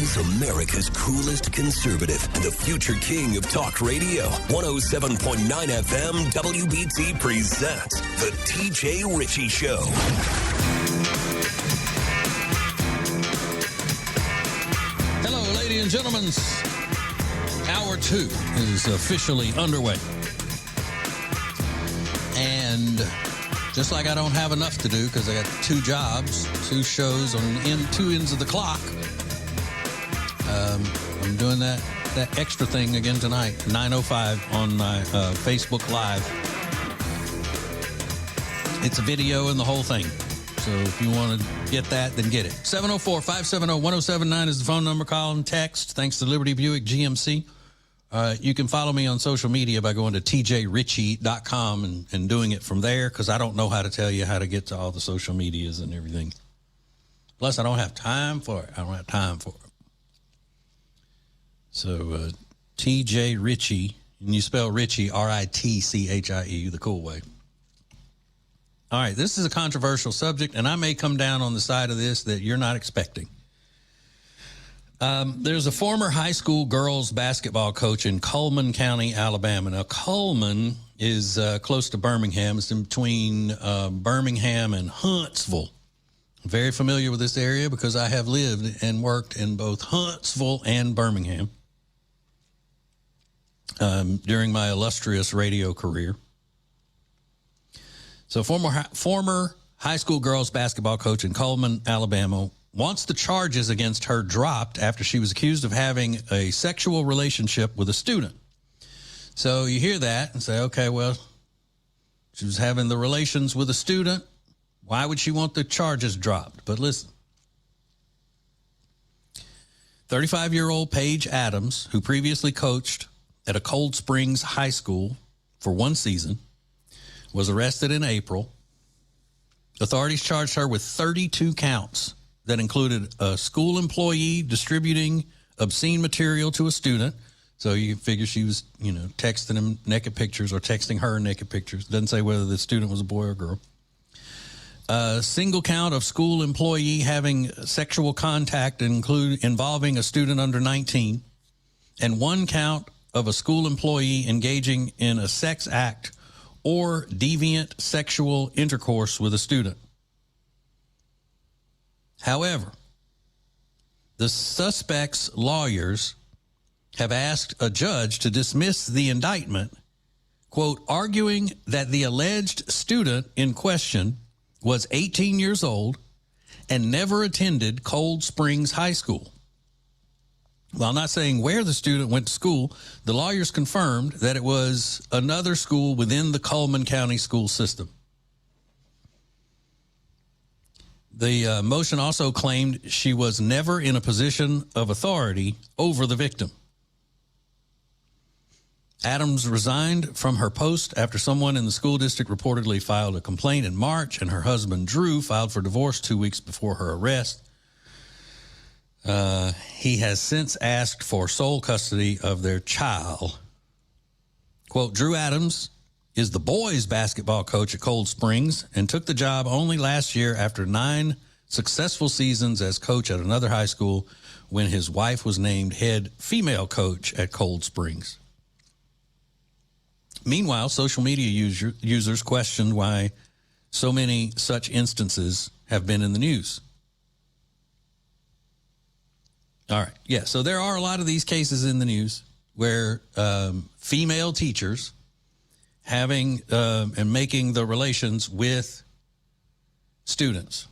He's America's coolest conservative and the future king of talk radio. 107.9 FM WBT presents The TJ Ritchie Show. Hello, ladies and gentlemen. Hour 2 is officially underway. And just like I don't have enough to do because I got 2 jobs, 2 shows on two ends of the clock, I'm doing that extra thing again tonight, 9:05 on my Facebook Live. It's a video and the whole thing. So if you want to get that, then get it. 704-570-1079 is the phone number. Call and text. Thanks to Liberty Buick GMC. You can follow me on social media by going to tjritchie.com and doing it from there, because I don't know how to tell you how to get to all the social medias and everything. Plus, I don't have time for it. So, TJ Ritchie, and you spell Ritchie, R-I-T-C-H-I-E, the cool way. All right, this is a controversial subject, and I may come down on the side of this that you're not expecting. There's a former high school girls basketball coach in Cullman County, Alabama. Now, Cullman is close to Birmingham. It's in between Birmingham and Huntsville. I'm very familiar with this area because I have lived and worked in both Huntsville and Birmingham during my illustrious radio career. So former high school girls basketball coach in Cullman, Alabama, wants the charges against her dropped after she was accused of having a sexual relationship with a student. So you hear that and say, okay, well, she was having the relations with a student. Why would she want the charges dropped? But listen, 35-year-old Paige Adams, who previously coached at a Cold Springs high school for 1 season, was arrested in April. Authorities charged her with 32 counts that included a school employee distributing obscene material to a student. So you figure she was, texting him naked pictures or texting her naked pictures. Doesn't say whether the student was a boy or girl. A single count of school employee having sexual contact involving a student under 19. And 1 count of a school employee engaging in a sex act or deviant sexual intercourse with a student. However, the suspect's lawyers have asked a judge to dismiss the indictment, quote, arguing that the alleged student in question was 18 years old and never attended Cold Springs High School. While not saying where the student went to school, the lawyers confirmed that it was another school within the Cullman County school system. The motion also claimed she was never in a position of authority over the victim. Adams resigned from her post after someone in the school district reportedly filed a complaint in March, and her husband, Drew, filed for divorce 2 weeks before her arrest. He has since asked for sole custody of their child. Quote, Drew Adams is the boys basketball coach at Cold Springs and took the job only last year after 9 successful seasons as coach at another high school when his wife was named head female coach at Cold Springs. Meanwhile, social media users questioned why so many such instances have been in the news. All right. Yeah. So there are a lot of these cases in the news where female teachers having and making the relations with students.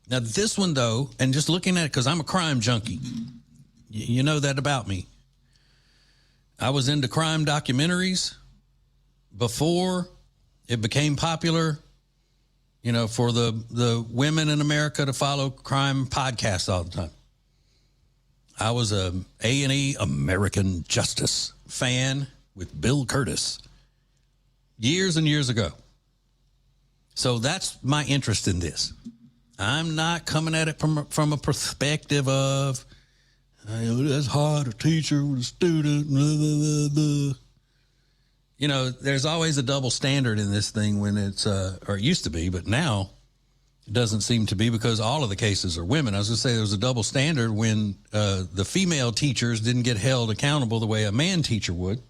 Now, this one, though, and just looking at it, because I'm a crime junkie, you know that about me. I was into crime documentaries before it became popular, for the women in America to follow crime podcasts all the time. I was a A&E American Justice fan with Bill Curtis years and years ago. So that's my interest in this. I'm not coming at it from a perspective of, that's hard, a teacher with a student, blah, blah, blah, blah. There's always a double standard in this thing when it's, or it used to be, but now It doesn't seem to be, because all of the cases are women. I was going to say there was a double standard when the female teachers didn't get held accountable the way a man teacher would.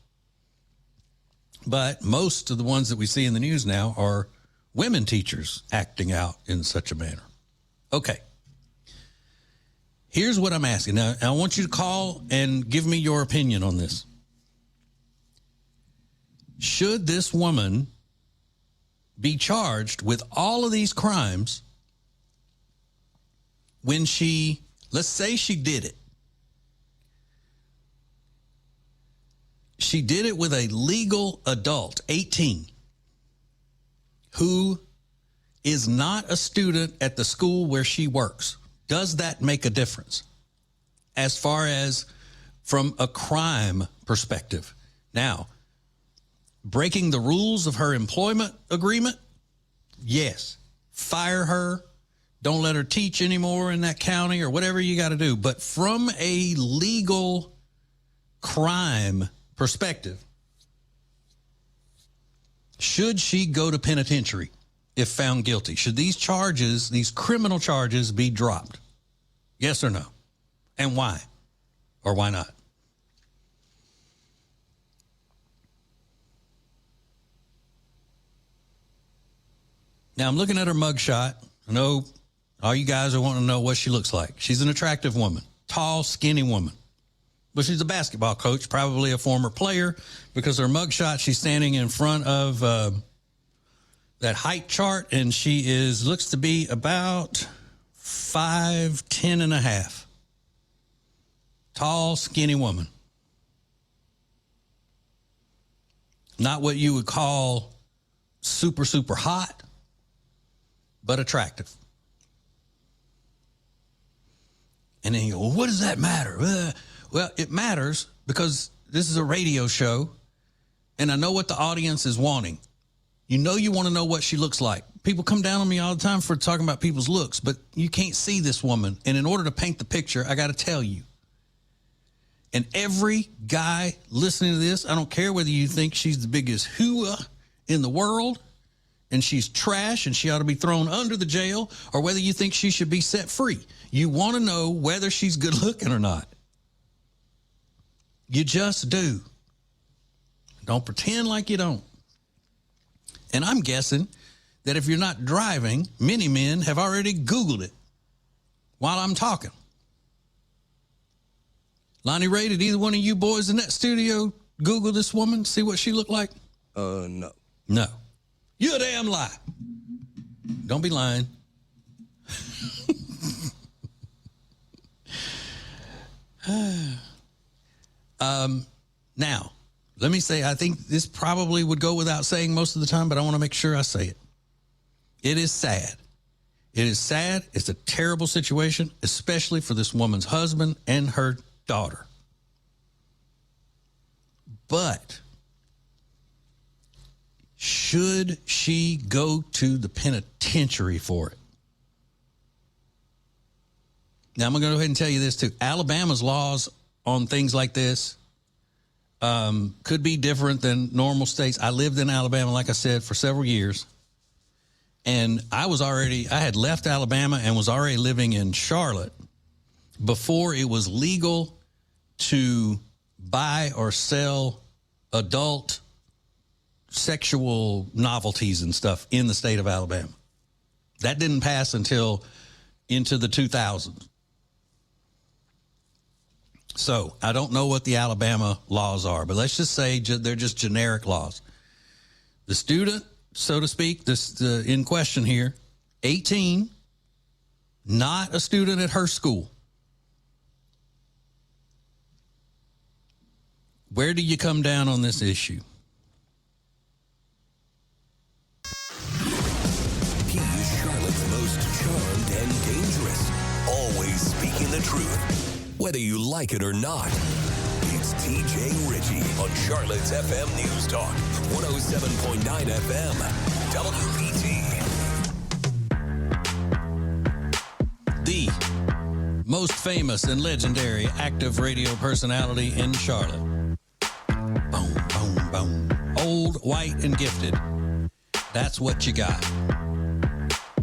But most of the ones that we see in the news now are women teachers acting out in such a manner. Okay. Here's what I'm asking. Now, I want you to call and give me your opinion on this. Should this woman be charged with all of these crimes when she, let's say she did it. She did it with a legal adult, 18, who is not a student at the school where she works. Does that make a difference as far as from a crime perspective? Now, breaking the rules of her employment agreement, yes. Fire her. Don't let her teach anymore in that county or whatever you got to do. But from a legal crime perspective, should she go to penitentiary if found guilty? Should these charges, these criminal charges, be dropped? Yes or no? And why? Or why not? Now, I'm looking at her mugshot. I know all you guys are wanting to know what she looks like. She's an attractive woman, tall, skinny woman. But she's a basketball coach, probably a former player, because her mugshot, she's standing in front of that height chart, and she looks to be about 5'10" and a half. Tall, skinny woman. Not what you would call super, super hot, but attractive. And then you go, well, what does that matter? Well, it matters because this is a radio show, and I know what the audience is wanting. You know you want to know what she looks like. People come down on me all the time for talking about people's looks, but you can't see this woman. And in order to paint the picture, I got to tell you. And every guy listening to this, I don't care whether you think she's the biggest hooah in the world and she's trash and she ought to be thrown under the jail, or whether you think she should be set free. You want to know whether she's good looking or not. You just do. Don't pretend like you don't. And I'm guessing that if you're not driving, many men have already Googled it while I'm talking. Lonnie Ray, did either one of you boys in that studio Google this woman, see what she looked like? No. No. You're a damn lie. Don't be lying. Now, let me say, I think this probably would go without saying most of the time, but I want to make sure I say it. It is sad. It is sad. It's a terrible situation, especially for this woman's husband and her daughter. But should she go to the penitentiary for it? Now, I'm going to go ahead and tell you this, too. Alabama's laws on things like this could be different than normal states. I lived in Alabama, like I said, for several years. And I had left Alabama and was already living in Charlotte before it was legal to buy or sell adult sexual novelties and stuff in the state of Alabama. That didn't pass until into the 2000s. So I don't know what the Alabama laws are, but let's just say they're just generic laws. The student, so to speak, in question here, 18, not a student at her school. Where do you come down on this issue? He's Charlotte's most charmed and dangerous, always speaking the truth. Whether you like it or not, it's TJ Ritchie on Charlotte's FM News Talk, 107.9 FM, WBT. The most famous and legendary active radio personality in Charlotte. Boom, boom, boom. Old, white, and gifted. That's what you got.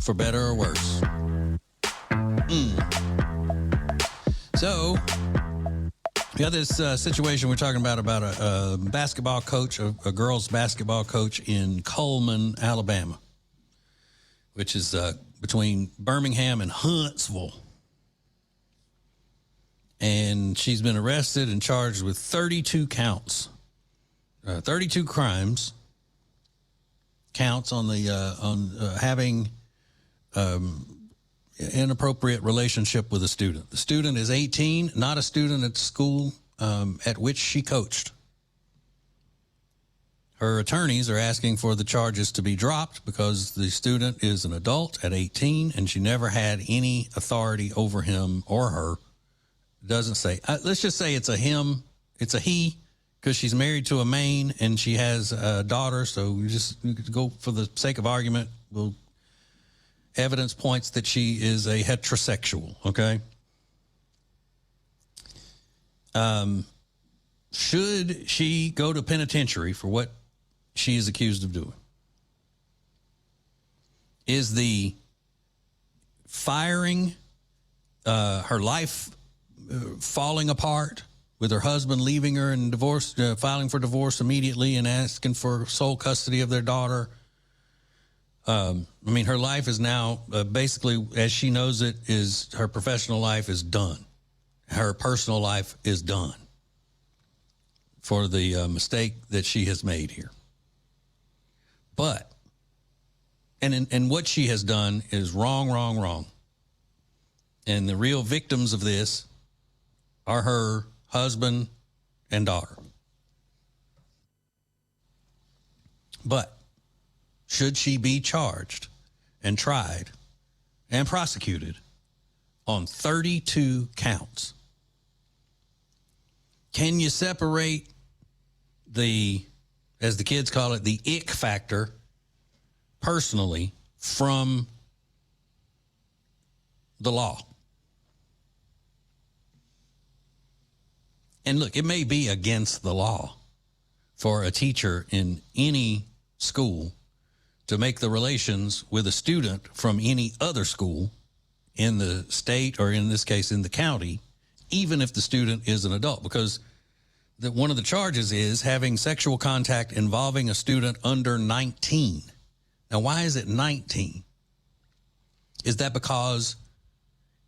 for better or worse. So, we got this situation we're talking about a basketball coach, a girls' basketball coach in Coleman, Alabama, which is between Birmingham and Huntsville. And she's been arrested and charged with 32 counts, 32 counts on the having inappropriate relationship with a student. The student is 18, not a student at school at which she coached. Her attorneys are asking for the charges to be dropped because the student is an adult at 18 and she never had any authority over him or her. Doesn't say. Let's just say it's a him. It's a he because she's married to a Maine and she has a daughter. So we just go for the sake of argument. Evidence points that she is a heterosexual. Okay. Should she go to penitentiary for what she is accused of doing? Is the firing her life falling apart with her husband leaving her and divorce, filing for divorce immediately and asking for sole custody of their daughter? I mean, her life is now basically, as she knows it, is her professional life is done. Her personal life is done for the mistake that she has made here. But, and what she has done is wrong. And the real victims of this are her husband and daughter. But should she be charged and tried and prosecuted on 32 counts? Can you separate the, as the kids call it, the ick factor personally from the law? And look, it may be against the law for a teacher in any school to make the relations with a student from any other school in the state, or in this case in the county, even if the student is an adult, because one of the charges is having sexual contact involving a student under 19. Now, why is it 19? Is that because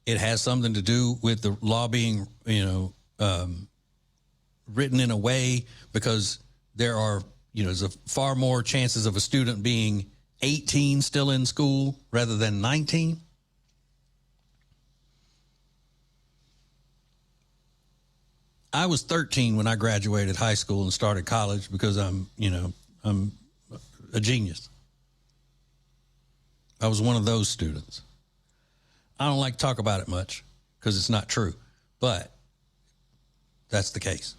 it has something to do with the law being, written in a way because there are, there's far more chances of a student being 18 still in school rather than 19? I was 13 when I graduated high school and started college because I'm a genius. I was one of those students. I don't like to talk about it much because it's not true, but that's the case.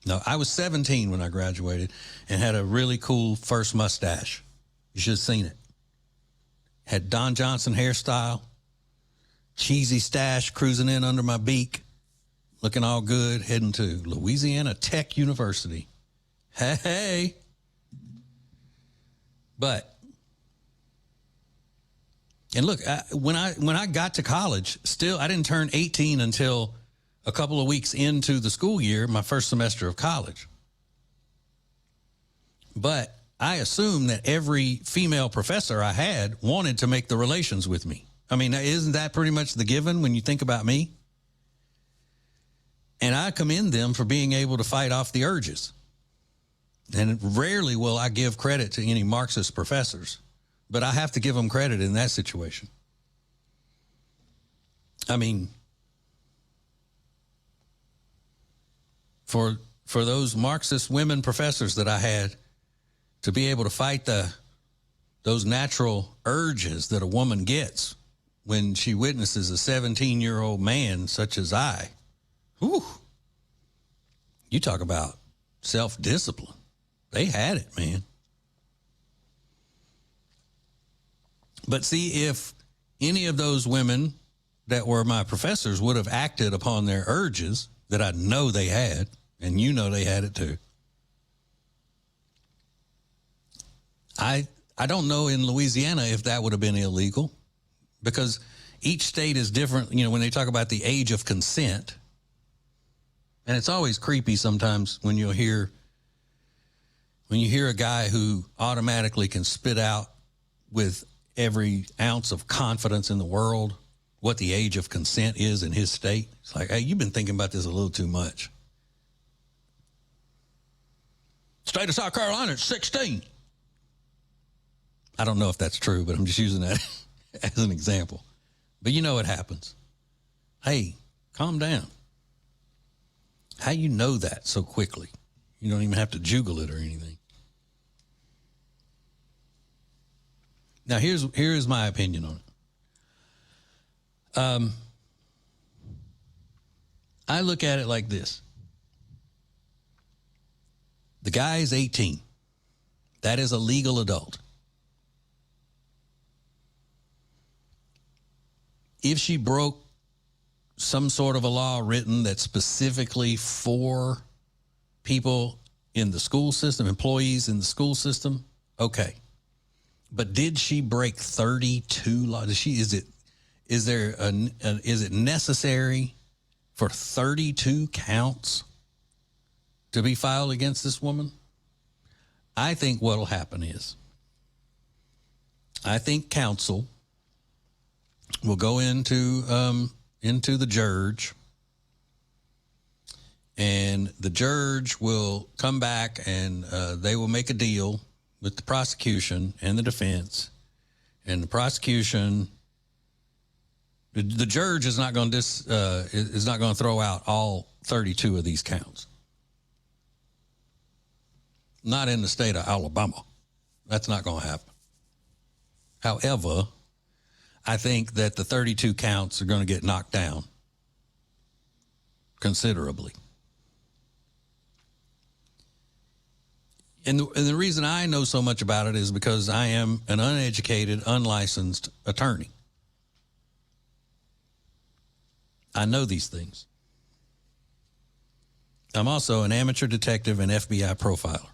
No, I was 17 when I graduated and had a really cool first mustache. You should have seen it. Had Don Johnson hairstyle, cheesy stash cruising in under my beak, looking all good, heading to Louisiana Tech University. Hey. But, and look, when I got to college, still, I didn't turn 18 until a couple of weeks into the school year, my first semester of college. But I assumed that every female professor I had wanted to make the relations with me. I mean, isn't that pretty much the given when you think about me? And I commend them for being able to fight off the urges. And rarely will I give credit to any Marxist professors, but I have to give them credit in that situation. I mean, for those Marxist women professors that I had to be able to fight those natural urges that a woman gets when she witnesses a 17-year-old man such as I. Whew. You talk about self-discipline. They had it, man. But see, if any of those women that were my professors would have acted upon their urges that I know they had, and they had it too, I I don't know in Louisiana if that would have been illegal, because each state is different. You know, when they talk about the age of consent, and it's always creepy sometimes when you hear a guy who automatically can spit out with every ounce of confidence in the world what the age of consent is in his state. It's like, hey, you've been thinking about this a little too much. State of South Carolina, it's 16. I don't know if that's true, but I'm just using that as an example. But you know what happens. Hey, calm down. How you know that so quickly? You don't even have to juggle it or anything. Now, here's my opinion on it. I look at it like this. The guy is 18. That is a legal adult. If she broke some sort of a law written that's specifically for people in the school system, employees in the school system, okay. But did she break 32 laws? Is it necessary for 32 counts to be filed against this woman? I think what'll happen is, I think counsel will go into the judge, and the judge will come back and they will make a deal with the prosecution and the defense, and the prosecution. The judge is not going to throw out all 32 of these counts. Not in the state of Alabama. That's not going to happen. However, I think that the 32 counts are going to get knocked down considerably. And the reason I know so much about it is because I am an uneducated, unlicensed attorney. I know these things. I'm also an amateur detective and FBI profiler.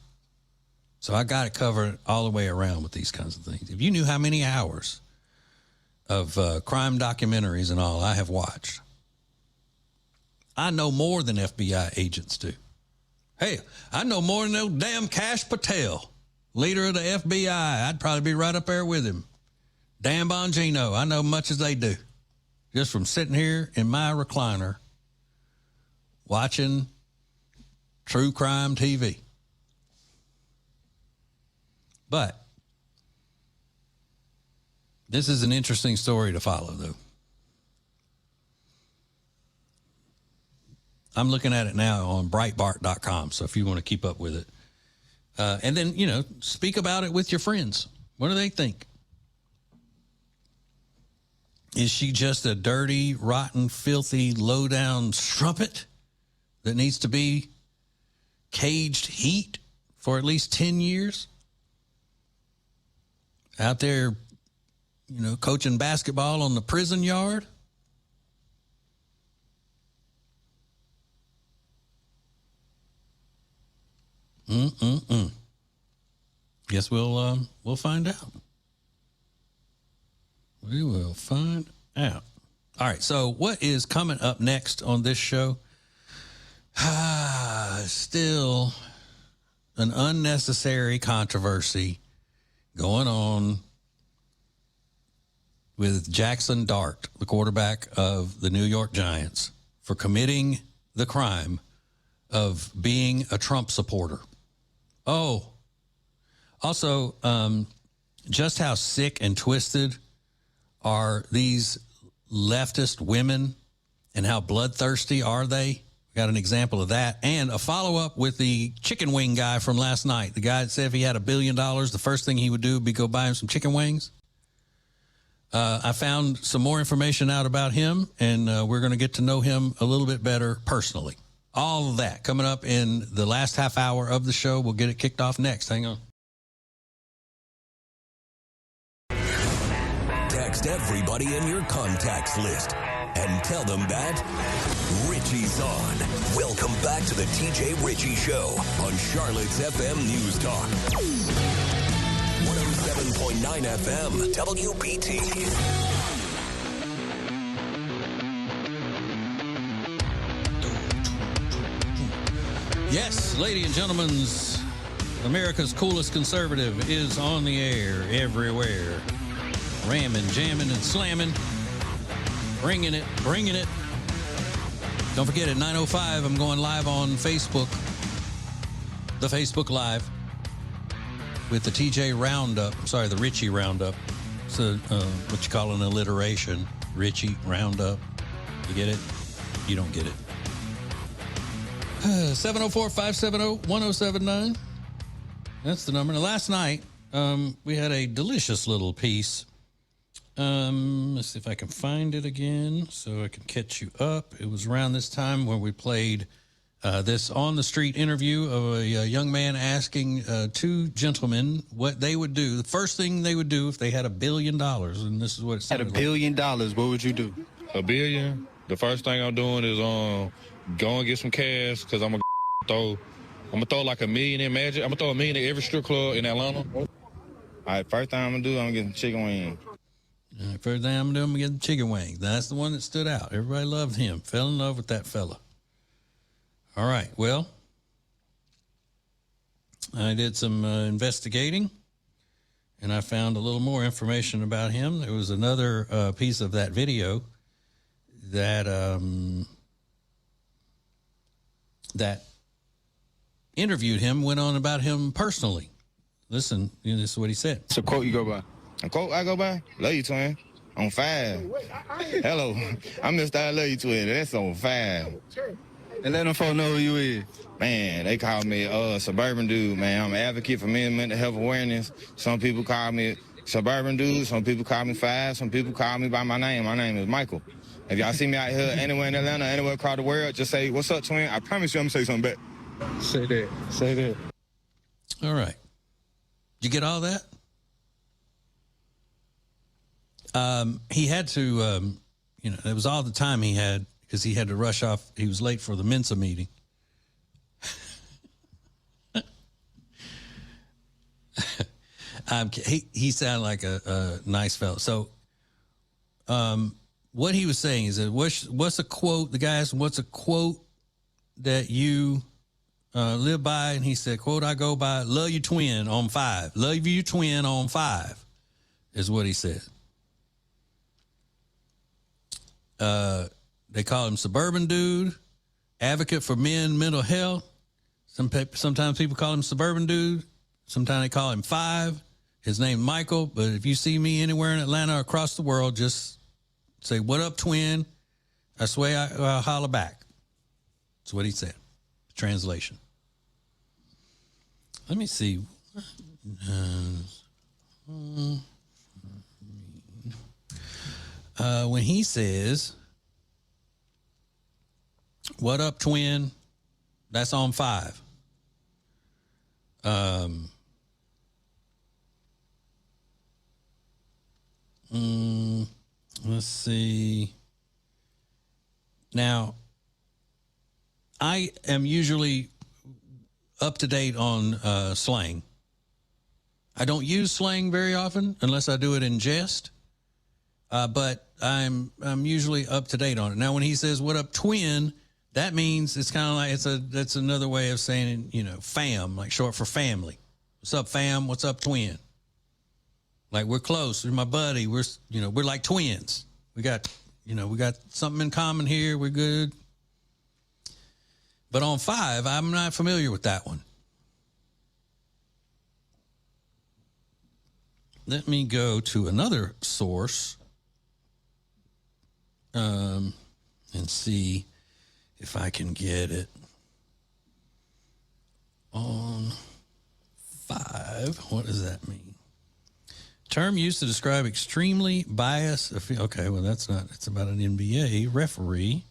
So I got it covered all the way around with these kinds of things. If you knew how many hours of crime documentaries and all I have watched, I know more than FBI agents do. Hey, I know more than no damn Kash Patel, leader of the FBI. I'd probably be right up there with him. Dan Bongino, I know much as they do. Just from sitting here in my recliner watching true crime TV. But this is an interesting story to follow, though. I'm looking at it now on Breitbart.com, so if you want to keep up with it. And then, speak about it with your friends. What do they think? Is she just a dirty, rotten, filthy, low-down strumpet that needs to be caged heat for at least 10 years? Out there, coaching basketball on the prison yard? Guess we'll find out. We will find out. All right, so what is coming up next on this show? Still an unnecessary controversy going on with Jackson Dart, the quarterback of the New York Giants, for committing the crime of being a Trump supporter. Oh, also, just how sick and twisted are these leftist women, and how bloodthirsty are they? Got an example of that, and a follow-up with the chicken wing guy from last night. The guy that said if he had $1 billion, the first thing he would do would be go buy him some chicken wings. I found some more information out about him, and we're going to get to know him a little bit better personally. All of that coming up in the last half hour of the show. We'll get it kicked off next. Hang on. Text everybody in your contacts list and tell them that Ritchie's on. Welcome back to the TJ Ritchie Show on Charlotte's FM News Talk. 97.9 FM, WBT. Yes, ladies and gentlemen, America's coolest conservative is on the air everywhere. Ramming, jamming, and slamming. Bringing it. Don't forget, at 9:05, I'm going live on Facebook. The Facebook Live with the TJ Roundup. Sorry, the Ritchie Roundup. So what you call an alliteration. Ritchie Roundup. You get it? You don't get it. 704-570-1079. That's the number. Now, last night, we had a delicious little piece. Let's see if I can find it again so I can catch you up. It was around this time when we played this on-the-street interview of a young man asking two gentlemen what they would do. The first thing they would do if they had $1 billion, and this is what it sounded like. At $1 billion, what would you do? $1 billion? The first thing I'm doing is go and get some cash because I'm gonna throw like $1 million in Magic. I'm gonna throw $1 million at every strip club in Atlanta. All right, first thing I'm gonna do, I'm gonna get some chicken wings. All right, first thing I'm gonna do, I'm gonna get some chicken wings. That's the one that stood out. Everybody loved him. Fell in love with that fella. All right, well, I did some investigating, and I found a little more information about him. There was another piece of that video that that interviewed him, went on about him personally. Listen, this is what he said. It's a quote you go by. A quote I go by? Love you, twin. On 5. Hello, I'm Mr. I Love You, twin. That's on 5. And let them folks know who you is. Man, they call me suburban dude, man. I'm an advocate for men's mental health awareness. Some people call me suburban dude. Some people call me 5. Some people call me by my name. My name is Michael. If y'all see me out here anywhere in Atlanta, anywhere across the world, just say, "What's up, twin?" I promise you I'm going to say something back. Say that. Say that. All right. Did you get all that? He had to, it was all the time he had because he had to rush off. He was late for the Mensa meeting. He sounded like a nice fellow. So, what he was saying is that what's a quote? The guy asked him, what's a quote that you live by? And he said, quote, I go by, love you twin on 5. Love you twin on 5 is what he said. They call him suburban dude, advocate for men mental health. Sometimes people call him suburban dude. Sometimes they call him 5. His name Michael. But if you see me anywhere in Atlanta or across the world, just say, what up, twin? I swear I'll holler back. That's what he said. Translation. Let me see. When he says, what up, twin? That's on 5. Let's see. Now, I am usually up to date on slang. I don't use slang very often unless I do it in jest. But I'm usually up to date on it. Now, when he says "What up, twin?" that means it's kind of like that's another way of saying fam, like short for family. What's up, fam? What's up, twin? Like we're close. You're my buddy. We're like twins. We got something in common here. We're good. But on 5, I'm not familiar with that one. Let me go to another source and see if I can get it on 5. What does that mean? Term used to describe extremely biased. Okay, well, that's not. It's about an NBA referee.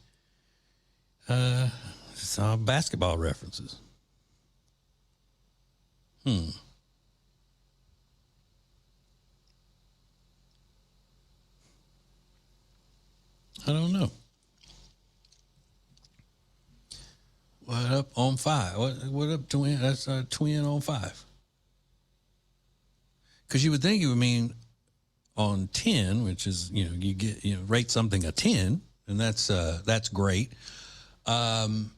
It's all basketball references. I don't know. What up on 5? What up, twin? That's a twin on 5. Because you would think it would mean on 10, which is, rate something a 10, and that's great. And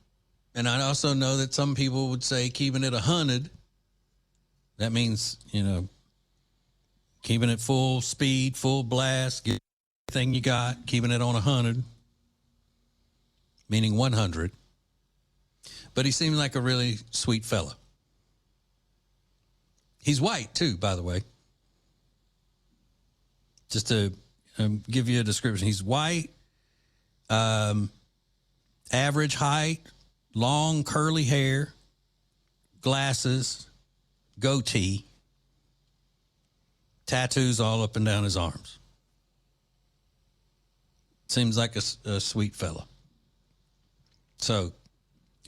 I also know that some people would say keeping it 100, that means, keeping it full speed, full blast, get everything you got, keeping it on 100, meaning 100. But he seems like a really sweet fella. He's white, too, by the way. Just to give you a description, he's white, average height, long curly hair, glasses, goatee, tattoos all up and down his arms. Seems like a sweet fella. So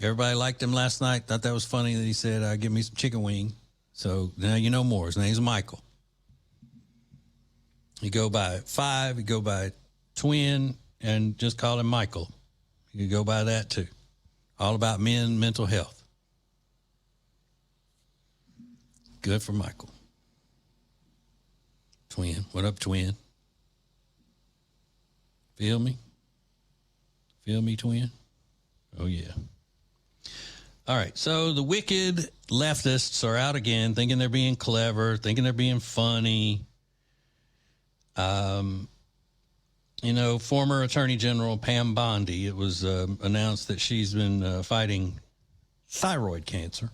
everybody liked him last night. Thought that was funny that he said, give me some chicken wing. So now you know more. His name's Michael. You go by 5, you go by Twin, and just call him Michael. You can go by that too. All about men, mental health. Good for Michael. Twin. What up, Twin? Feel me? Feel me, Twin? Oh, yeah. All right. So the wicked leftists are out again, thinking they're being clever, thinking they're being funny. Former Attorney General Pam Bondi, it was announced that she's been fighting thyroid cancer.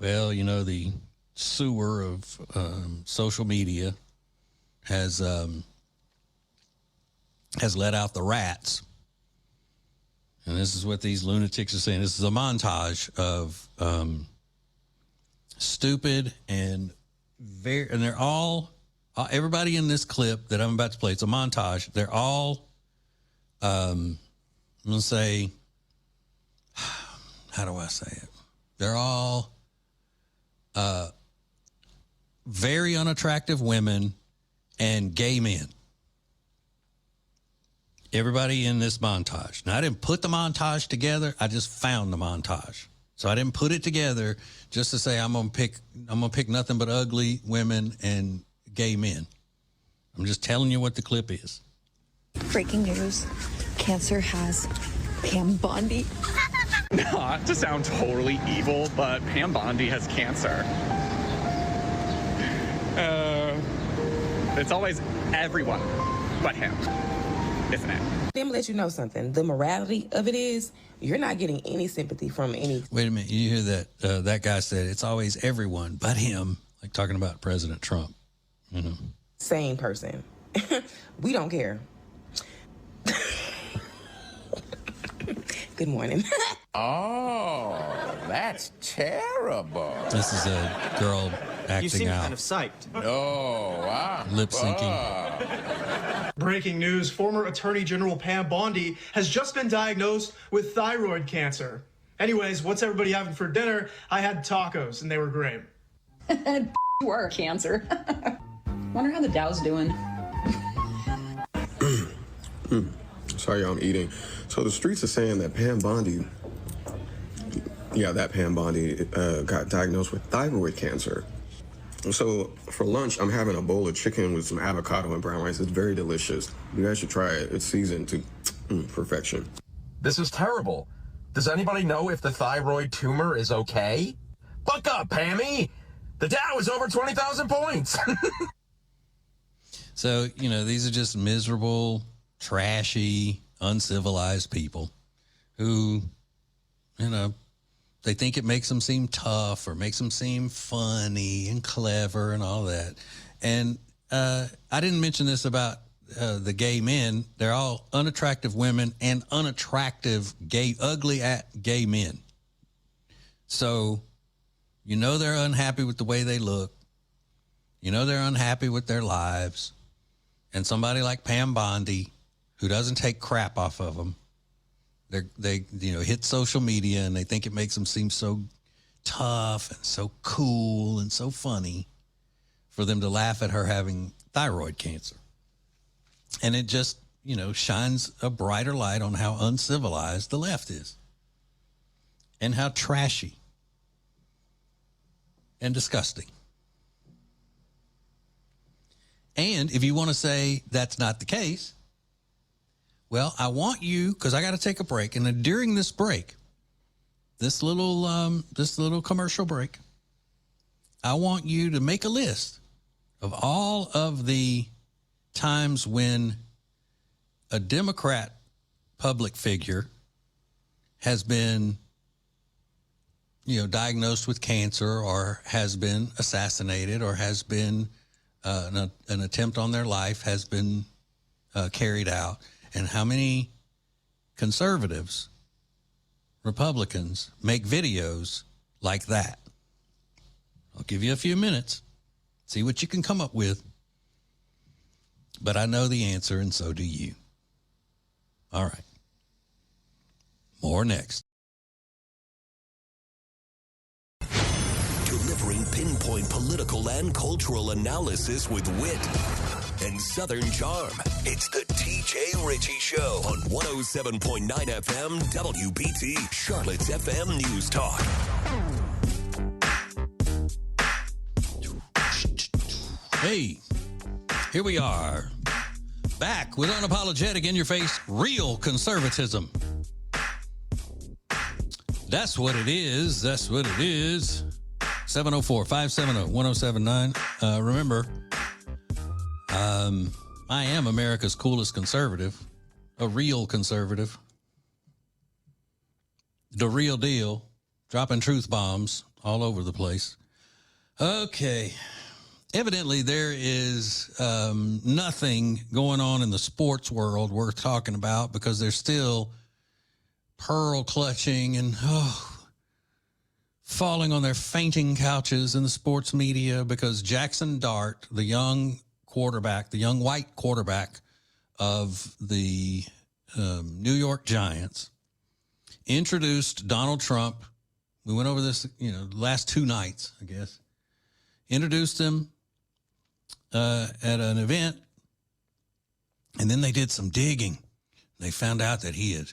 Well, the sewer of social media has let out the rats. And this is what these lunatics are saying. This is a montage of stupid and they're all, everybody in this clip that I'm about to play, it's a montage. They're all, I'm going to say, how do I say it? They're all very unattractive women and gay men. Everybody in this montage. Now, I didn't put the montage together. I just found the montage. So I didn't put it together just to say I'm gonna pick nothing but ugly women and gay men. I'm just telling you what the clip is. Breaking news. Cancer has Pam Bondi. Not to sound totally evil, but Pam Bondi has cancer. It's always everyone but him, isn't it? Let me let you know something. The morality of it is you're not getting any sympathy from any. Wait a minute. You hear that? That guy said it's always everyone but him, like talking about President Trump. Same person. We don't care. Good morning. Oh, that's terrible. This is a girl acting You seem out. kind of psyched. No, wow. Lip syncing. Breaking news, former Attorney General Pam Bondi has just been diagnosed with thyroid cancer. Anyways, what's everybody having for dinner? I had tacos, and they were great. You are cancer. Wonder how the Dow's doing. Sorry, I'm eating. So the streets are saying that Pam Bondi, got diagnosed with thyroid cancer. So for lunch, I'm having a bowl of chicken with some avocado and brown rice. It's very delicious. You guys should try it. It's seasoned to perfection. This is terrible. Does anybody know if the thyroid tumor is okay? Buck up, Pammy! The Dow is over 20,000 points! So, these are just miserable, trashy, uncivilized people who, they think it makes them seem tough or makes them seem funny and clever and all that. And I didn't mention this about the gay men. They're all unattractive women and unattractive ugly gay men. So, they're unhappy with the way they look. They're unhappy with their lives. And somebody like Pam Bondi, who doesn't take crap off of them, they hit social media and they think it makes them seem so tough and so cool and so funny for them to laugh at her having thyroid cancer. And it just, shines a brighter light on how uncivilized the left is and how trashy and disgusting. And if you want to say that's not the case, well, I want you, because I got to take a break. And then during this break, this little commercial break, I want you to make a list of all of the times when a Democrat public figure has been, diagnosed with cancer, or has been assassinated, or has been an attempt on their life has been carried out, and how many conservatives, Republicans, make videos like that. I'll give you a few minutes, see what you can come up with. But I know the answer, and so do you. All right. More next. Delivering pinpoint political and cultural analysis with wit and Southern charm. It's the TJ Ritchie Show on 107.9 FM WBT, Charlotte's FM News Talk. Hey, here we are. Back with unapologetic, in-your-face, real conservatism. That's what it is. That's what it is. 704-570-1079. Remember, I am America's coolest conservative, a real conservative, the real deal, dropping truth bombs all over the place. Okay. Evidently, there is nothing going on in the sports world worth talking about, because there's still pearl clutching and falling on their fainting couches in the sports media, because Jackson Dart, the young quarterback, the young white quarterback of the New York Giants, introduced Donald Trump. We went over this, last two nights, I guess. Introduced him at an event, and then they did some digging. They found out that he had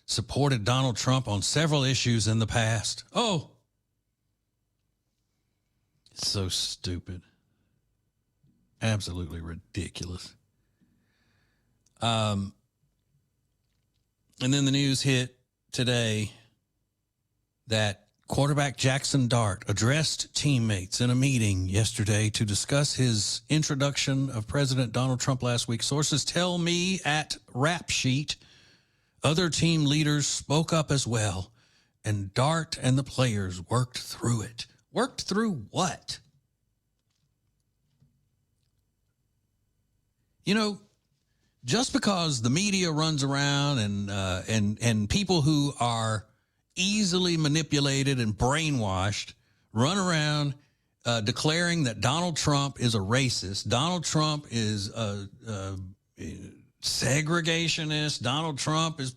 supported Donald Trump on several issues in the past. Oh, it's so stupid. Absolutely ridiculous. And then the news hit today that quarterback Jackson Dart addressed teammates in a meeting yesterday to discuss his introduction of President Donald Trump last week. Sources tell me at Rap Sheet, other team leaders spoke up as well, and Dart and the players worked through it. Worked through what? Just because the media runs around and people who are easily manipulated and brainwashed run around declaring that Donald Trump is a racist, Donald Trump is a segregationist, Donald Trump is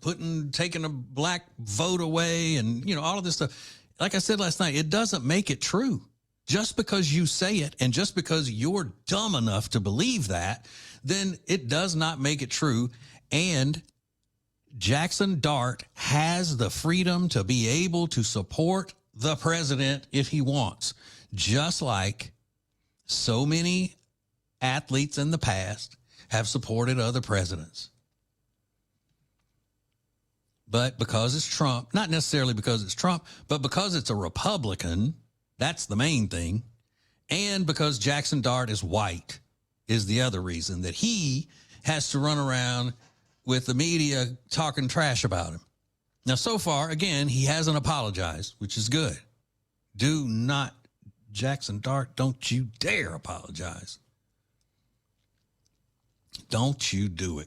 taking a black vote away, and all of this stuff. Like I said last night, it doesn't make it true. Just because you say it and just because you're dumb enough to believe that, then it does not make it true. And Jackson Dart has the freedom to be able to support the president if he wants, just like so many athletes in the past have supported other presidents. But because it's Trump, not necessarily because it's Trump, but because it's a Republican, that's the main thing. And because Jackson Dart is white is the other reason that he has to run around with the media talking trash about him. Now, so far, again, he hasn't apologized, which is good. Do not, Jackson Dart, don't you dare apologize. Don't you do it.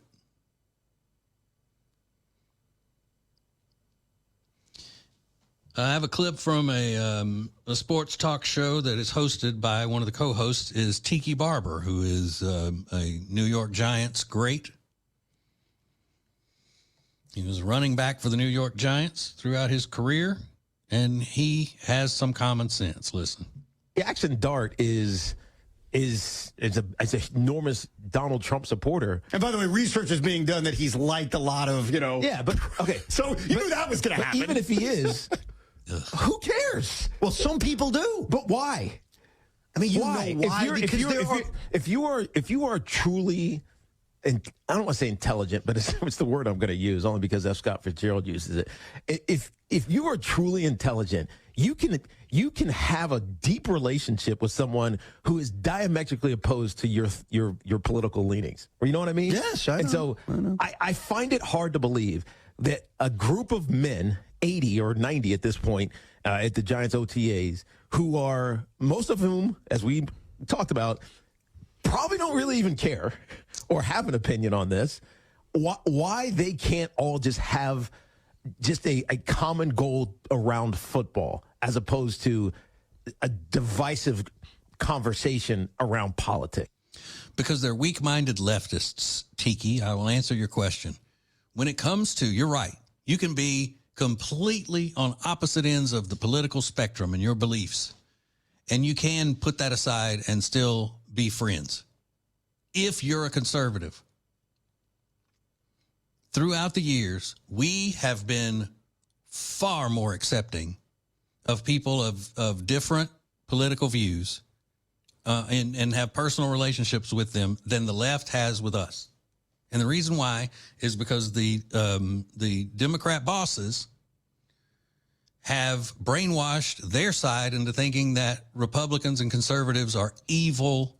I have a clip from a sports talk show that is hosted by one of the co-hosts is Tiki Barber, who is a New York Giants great. He was running back for the New York Giants throughout his career, and he has some common sense. Listen. Jackson Dart is an enormous Donald Trump supporter. And by the way, research is being done that he's liked a lot of, Yeah, but okay. So you knew that was going to happen. Even if he is, who cares? Well, some people do. But why? I mean, you why? know why? If you are truly, and I don't want to say intelligent, but it's the word I'm going to use only because F. Scott Fitzgerald uses it. If you are truly intelligent, you can have a deep relationship with someone who is diametrically opposed to your political leanings. Or you know what I mean? Yes, I know. And so I find it hard to believe that a group of men, 80 or 90 at this point, at the Giants OTAs, who are, most of whom, as we talked about, probably don't really even care or have an opinion on this, why they can't all just have just a common goal around football as opposed to a divisive conversation around politics. Because they're weak-minded leftists, Tiki. I will answer your question. When it comes to, you're right, you can be completely on opposite ends of the political spectrum in your beliefs, and you can put that aside and still be friends. If you're a conservative, throughout the years, we have been far more accepting of people of different political views and have personal relationships with them than the left has with us. And the reason why is because the Democrat bosses have brainwashed their side into thinking that Republicans and conservatives are evil,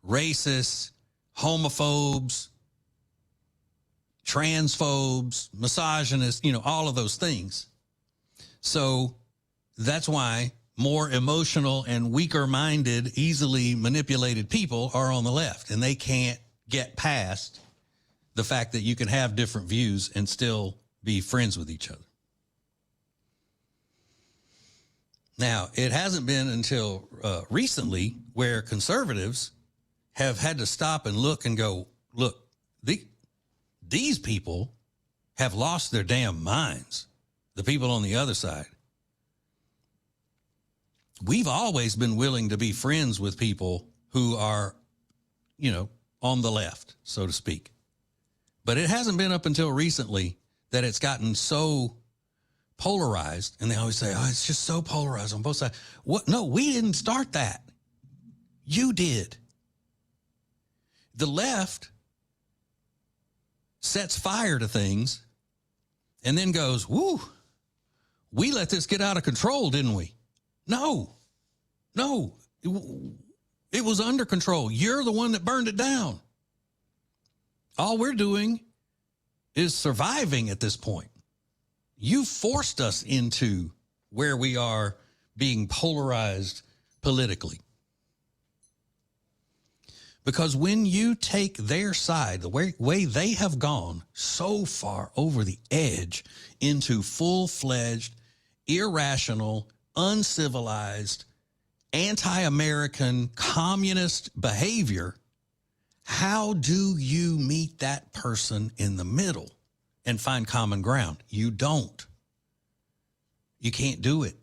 racist, homophobes, transphobes, misogynists, all of those things. So that's why more emotional and weaker-minded, easily manipulated people are on the left, and they can't get past the fact that you can have different views and still be friends with each other. Now, it hasn't been until recently where conservatives have had to stop and look and go, look, these people have lost their damn minds, the people on the other side. We've always been willing to be friends with people who are, on the left, so to speak. But it hasn't been up until recently that it's gotten so polarized. And they always say, oh, it's just so polarized on both sides. What? No, we didn't start that. You did. The left sets fire to things and then goes, woo, we let this get out of control, didn't we? No, it was under control. You're the one that burned it down. All we're doing is surviving at this point. You forced us into where we are being polarized politically. Because when you take their side, the way they have gone so far over the edge into full-fledged, irrational, uncivilized, anti-American, communist behavior, how do you meet that person in the middle and find common ground? You don't. You can't do it.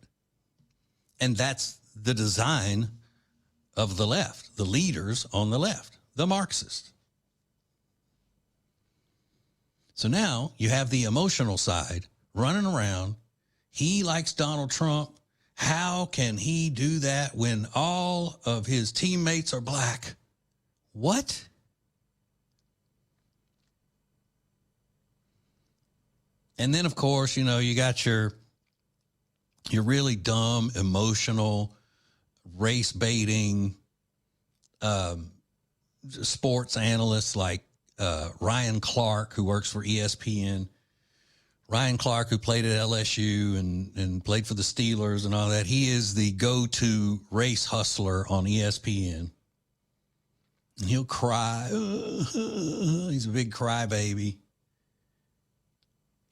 And that's the design of the left, the leaders on the left, the Marxists. So now you have the emotional side running around. He likes Donald Trump. How can he do that when all of his teammates are black? What? And then, of course, you got your really dumb, emotional, race-baiting sports analysts like Ryan Clark, who works for ESPN. Ryan Clark, who played at LSU and played for the Steelers and all that. He is the go-to race hustler on ESPN. And he'll cry. He's a big crybaby.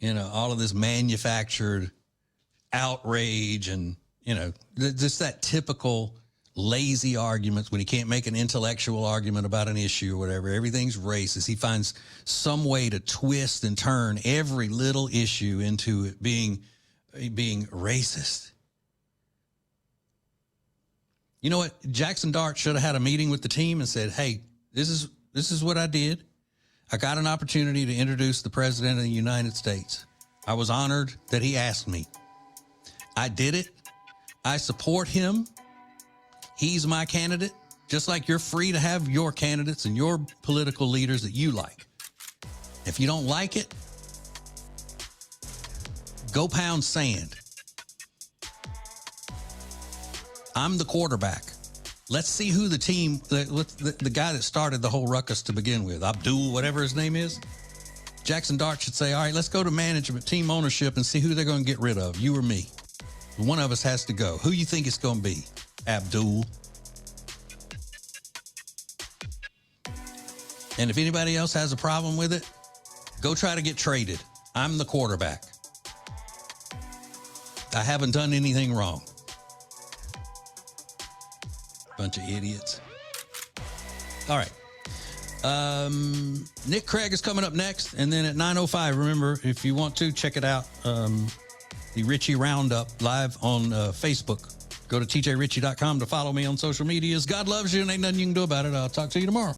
All of this manufactured outrage and, just that typical lazy arguments when he can't make an intellectual argument about an issue or whatever. Everything's racist. He finds some way to twist and turn every little issue into it being racist. You know what? Jackson Dart should have had a meeting with the team and said, hey, this is what I did. I got an opportunity to introduce the President of the United States. I was honored that he asked me. I did it. I support him. He's my candidate, just like you're free to have your candidates and your political leaders that you like. If you don't like it, go pound sand. I'm the quarterback. Let's see who the team, the guy that started the whole ruckus to begin with, Abdul, whatever his name is. Jackson Dart should say, all right, let's go to management, team ownership, and see who they're going to get rid of, you or me. One of us has to go. Who you think it's going to be? Abdul. And if anybody else has a problem with it, go try to get traded. I'm the quarterback. I haven't done anything wrong. Bunch of idiots. All right. Nick Craig is coming up next. And then at 9:05, remember, if you want to, check it out. The Ritchie Roundup live on Facebook. Go to tjritchie.com to follow me on social medias. God loves you and ain't nothing you can do about it. I'll talk to you tomorrow.